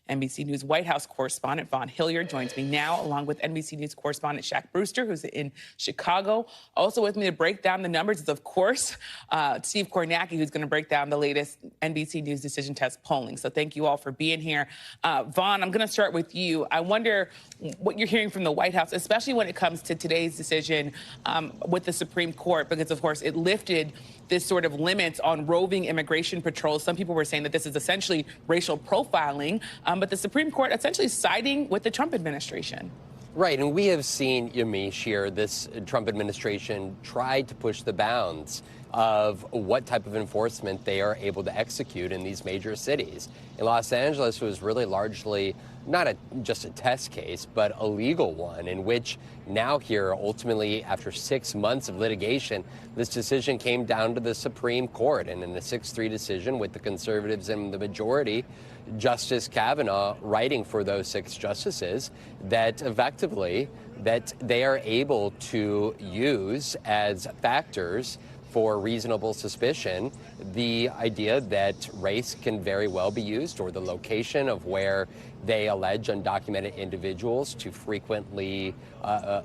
NBC News White House correspondent Vaughn Hillyard joins me now, along with NBC News correspondent Brewster, who's in Chicago. Also with me to break down the numbers is, of course, Steve Kornacki, who's going to break down the latest NBC News Decision Test polling. So thank you all for being here. Vaughn, I'm going to start with you. I wonder what you're hearing from the White House, especially when it comes to today's decision with the Supreme Court, because, of course, it lifted this sort of limits on roving immigration patrols. Some people were saying that this is essentially racial profiling, but the Supreme Court essentially siding with the Trump administration. Right, and we have seen, Yamiche, here, this Trump administration try to push the bounds of what type of enforcement they are able to execute in these major cities. In Los Angeles, it was really largely not just a test case, but a legal one, in which now here, ultimately, after 6 months of litigation, this decision came down to the Supreme Court. And in a 6-3 decision with the conservatives in the majority, Justice Kavanaugh writing for those 6 justices that effectively that they are able to use as factors for reasonable suspicion the idea that race can very well be used, or the location of where they allege undocumented individuals to frequently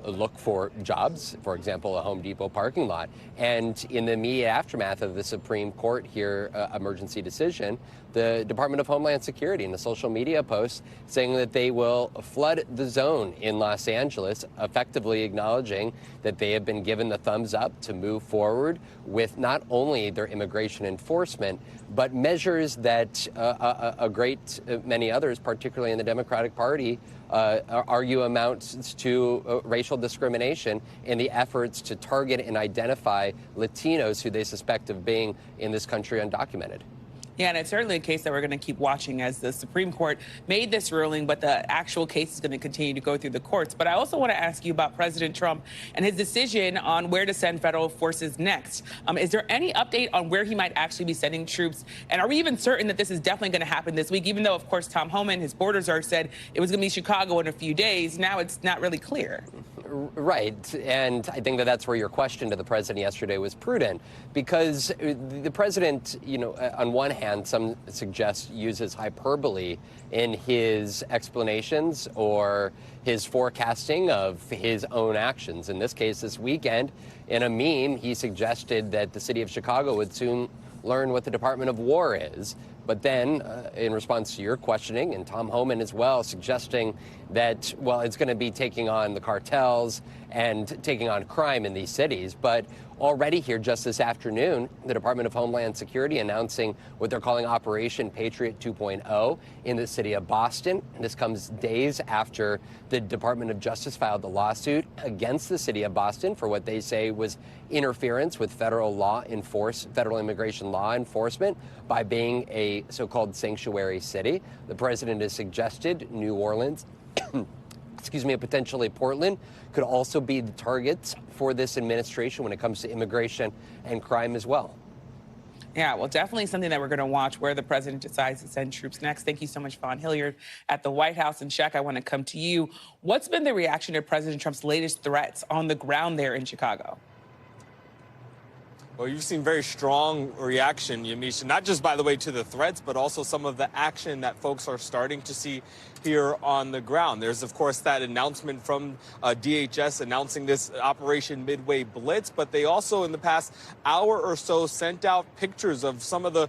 look for jobs, for example, a Home Depot parking lot. And in the immediate aftermath of the Supreme Court here emergency decision, the Department of Homeland Security in a social media post saying that they will flood the zone in Los Angeles, effectively acknowledging that they have been given the thumbs up to move forward with not only their immigration enforcement, but measures that a great many others, particularly in the Democratic Party, argue amounts to racial discrimination in the efforts to target and identify Latinos who they suspect of being in this country undocumented. Yeah, and it's certainly a case that we're going to keep watching as the Supreme Court made this ruling, but the actual case is going to continue to go through the courts. But I also want to ask you about President Trump and his decision on where to send federal forces next. Is there any update on where he might actually be sending troops? And are we even certain that this is definitely going to happen this week, even though, of course, Tom Homan, his border czar, said it was going to be Chicago in a few days? Now it's not really clear. Right. And I think that that's where your question to the president yesterday was prudent, because the president, on one hand, some suggest uses hyperbole in his explanations or his forecasting of his own actions. In this case, this weekend, in a meme, he suggested that the city of Chicago would soon learn what the Department of War is. But then, in response to your questioning, and Tom Homan as well, suggesting that, well, it's going to be taking on the cartels and taking on crime in these cities. But already here, just this afternoon, the Department of Homeland Security announcing what they're calling Operation Patriot 2.0 in the city of Boston. This comes days after the Department of Justice filed the lawsuit against the city of Boston for what they say was interference with federal immigration law enforcement by being a so-called sanctuary city. The president has suggested New Orleans, and potentially Portland could also be the targets for this administration when it comes to immigration and crime as well. Yeah, well, definitely something that we're going to watch, where the president decides to send troops next. Thank you so much, Vaughn Hillyard at the White House. And Shaq, I want to come to you. What's been the reaction to President Trump's latest threats on the ground there in Chicago? Well, you've seen very strong reaction, Yamiche, not just, by the way, to the threats, but also some of the action that folks are starting to see here on the ground. There's, of course, that announcement from DHS announcing this Operation Midway Blitz, but they also, in the past hour or so, sent out pictures of some of the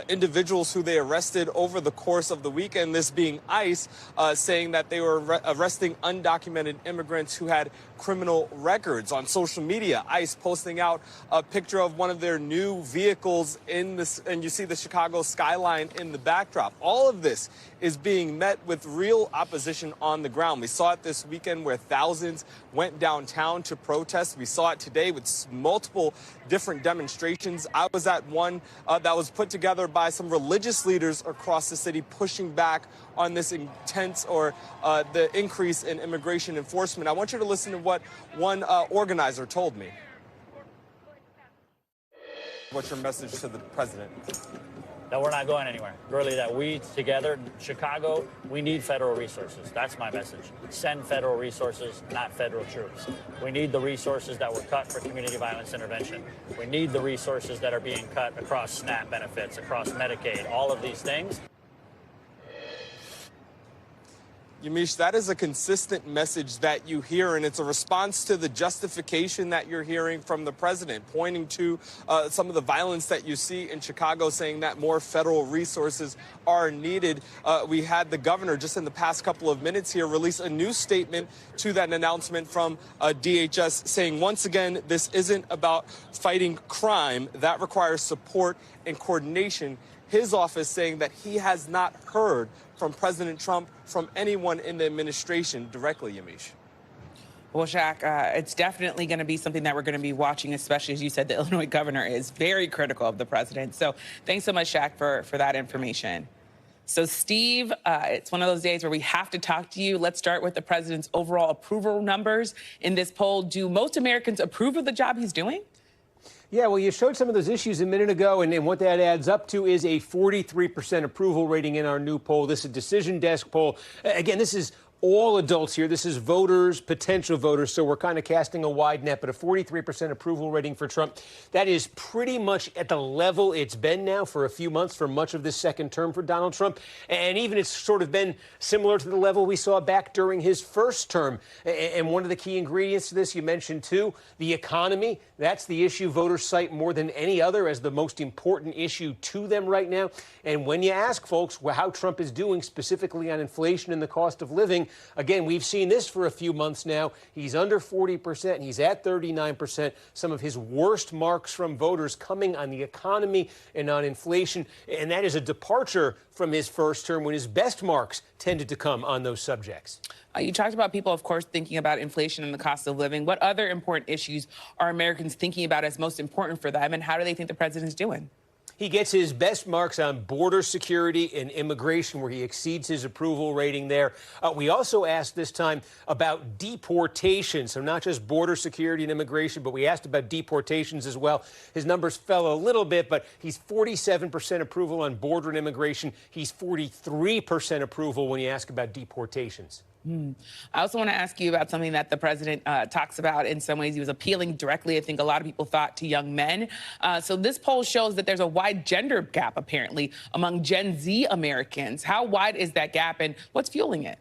individuals who they arrested over the course of the weekend, this being ICE, saying that they were arresting undocumented immigrants who had criminal records. On social media, ICE posting out a picture of one of their new vehicles in this, and you see the Chicago skyline in the backdrop. All of this is being met with real opposition on the ground. We saw it this weekend where thousands went downtown to protest. We saw it today with multiple different demonstrations. I was at one that was put together by some religious leaders across the city, pushing back on this intense the increase in immigration enforcement. I want you to listen to what one organizer told me. What's your message to the president? That we're not going anywhere. Really, that we together, Chicago, we need federal resources. That's my message. Send federal resources, not federal troops. We need the resources that were cut for community violence intervention. We need the resources that are being cut across SNAP benefits, across Medicaid, all of these things. Yamiche, that is a consistent message that you hear, and it's a response to the justification that you're hearing from the president, pointing to some of the violence that you see in Chicago, saying that more federal resources are needed. We had the governor just in the past couple of minutes here release a new statement to that announcement from DHS, saying once again, this isn't about fighting crime. That requires support and coordination. His office saying that he has not heard from President Trump, from anyone in the administration directly, Yamiche. Well, Shaq, it's definitely going to be something that we're going to be watching, especially, as you said, the Illinois governor is very critical of the president. So thanks so much, Shaq, for that information. So, Steve, it's one of those days where we have to talk to you. Let's start with the president's overall approval numbers in this poll. Do most Americans approve of the job he's doing? Yeah, well, you showed some of those issues a minute ago, and what that adds up to is a 43% approval rating in our new poll. This is a Decision Desk poll. Again, this is all adults here. This is voters, potential voters, so we're kind of casting a wide net, but a 43% approval rating for Trump. That is pretty much at the level it's been now for a few months for much of this second term for Donald Trump. And even it's sort of been similar to the level we saw back during his first term. And one of the key ingredients to this, you mentioned too, the economy. That's the issue voters cite more than any other as the most important issue to them right now. And when you ask folks how Trump is doing specifically on inflation and the cost of living, again, we've seen this for a few months now. He's under 40%. He's at 39%. Some of his worst marks from voters coming on the economy and on inflation. And that is a departure from his first term when his best marks tended to come on those subjects. You talked about people, of course, thinking about inflation and the cost of living. What other important issues are Americans thinking about as most important for them, and how do they think the president's doing? He gets his best marks on border security and immigration, where he exceeds his approval rating there. We also asked this time about deportation, so not just border security and immigration, but we asked about deportations as well. His numbers fell a little bit, but he's 47% approval on border and immigration. He's 43% approval when you ask about deportations. I also want to ask you about something that the president talks about. In some ways, he was appealing directly, I think a lot of people thought, to young men. So this poll shows that there's a wide gender gap, apparently, among Gen Z Americans. How wide is that gap, and what's fueling it?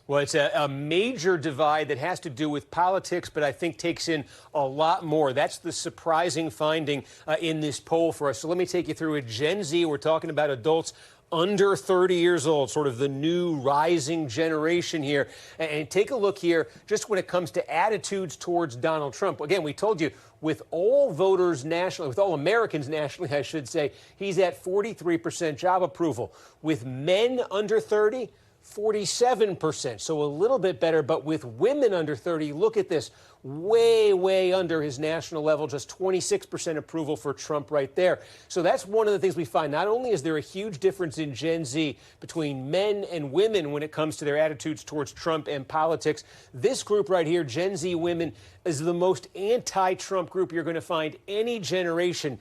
Well, it's a major divide that has to do with politics, but I think takes in a lot more. That's the surprising finding in this poll for us. So let me take you through it. Gen Z, we're talking about adults under 30 years old, sort of the new rising generation here. And take a look here, just when it comes to attitudes towards Donald Trump. Again, we told you, with all voters nationally, with all Americans nationally, I should say, he's at 43% job approval. With men under 30, 47%, so a little bit better. But with women under 30, look at this, way, way under his national level, just 26% approval for Trump right there. So that's one of the things we find. Not only is there a huge difference in Gen Z between men and women when it comes to their attitudes towards Trump and politics, this group right here, Gen Z women, is the most anti-Trump group you're going to find any generation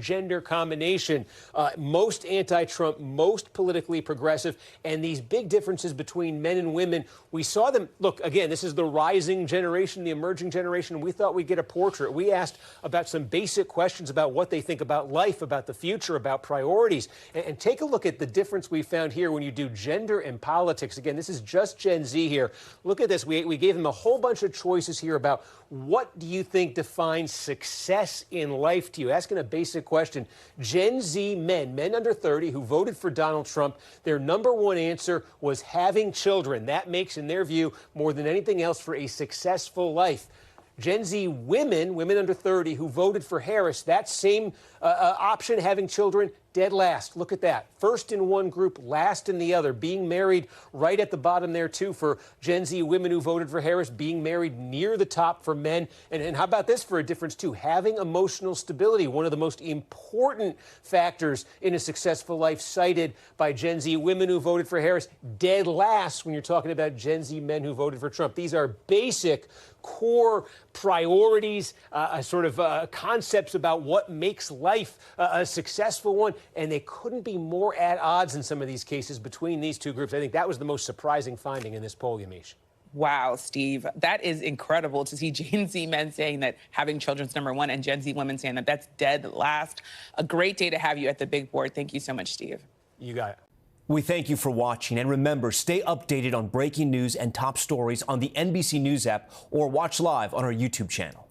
gender combination. Most anti-Trump, most politically progressive, and these big differences between men and women, we saw them. Look, again, this is the rising generation, the emerging generation. We thought we'd get a portrait. We asked about some basic questions about what they think about life, about the future, about priorities. And take a look at the difference we found here when you do gender and politics. Again, this is just Gen Z here. Look at this. We gave them a whole bunch of choices here about what do you think defines success in life to you? Asking a basic question. Gen Z men under 30 who voted for Donald Trump, their number one answer was having children. That makes, in their view, more than anything else for a successful life. Gen Z women under 30 who voted for Harris, that same option, having children, dead last. Look at that. First in one group, last in the other. Being married right at the bottom there, too, for Gen Z women who voted for Harris. Being married near the top for men. And how about this for a difference, too? Having emotional stability, one of the most important factors in a successful life cited by Gen Z women who voted for Harris. Dead last when you're talking about Gen Z men who voted for Trump. These are basic core priorities, concepts about what makes life a successful one. And they couldn't be more at odds in some of these cases between these two groups. I think that was the most surprising finding in this poll, Yamiche. Wow, Steve, that is incredible to see Gen Z men saying that having children's number one and Gen Z women saying that that's dead last. A great day to have you at the big board. Thank you so much, Steve. You got it. We thank you for watching, and remember, stay updated on breaking news and top stories on the NBC News app or watch live on our YouTube channel.